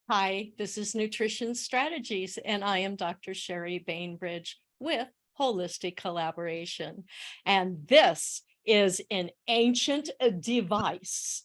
Hi, this is Nutrition Strategies, and I am Dr. Sherry Bainbridge with Holistic Collaboration. And this is an ancient device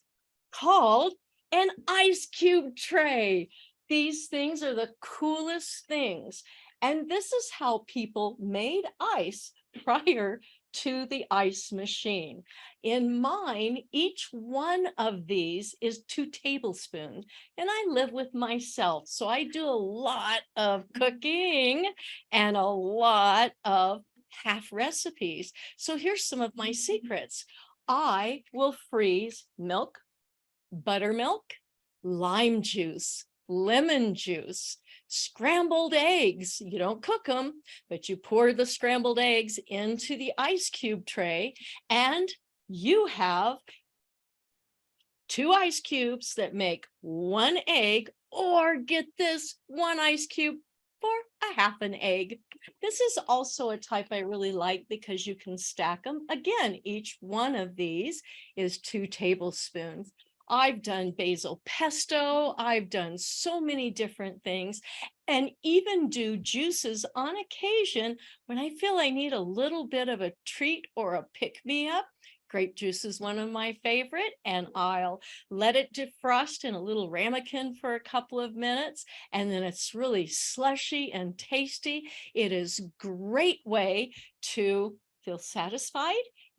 called an ice cube tray. These things are the coolest things. And this is how people made ice prior to the ice machine. In mine, each one of these is 2 tablespoons, and I live with myself. So I do a lot of cooking and a lot of half recipes. So here's some of my secrets. I will freeze milk, buttermilk, lime juice, lemon juice, scrambled eggs. You don't cook them, but you pour the scrambled eggs into the ice cube tray, and you have 2 ice cubes that make 1 egg, or get this, 1 ice cube for a half an egg. This is also a type I really like because you can stack them. Again, each one of these is 2 tablespoons. I've done basil pesto. I've done so many different things, and even do juices on occasion when I feel I need a little bit of a treat or a pick-me-up. Grape juice is one of my favorite, and I'll let it defrost in a little ramekin for a couple of minutes, and then it's really slushy and tasty. It is a great way to feel satisfied,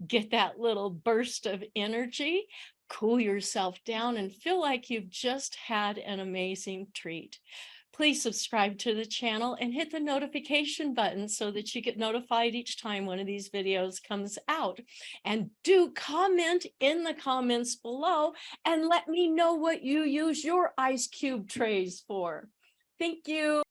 get that little burst of energy, cool yourself down, and feel like you've just had an amazing treat. Please subscribe to the channel and hit the notification button so that you get notified each time one of these videos comes out. And do comment in the comments below and let me know what you use your ice cube trays for. Thank you.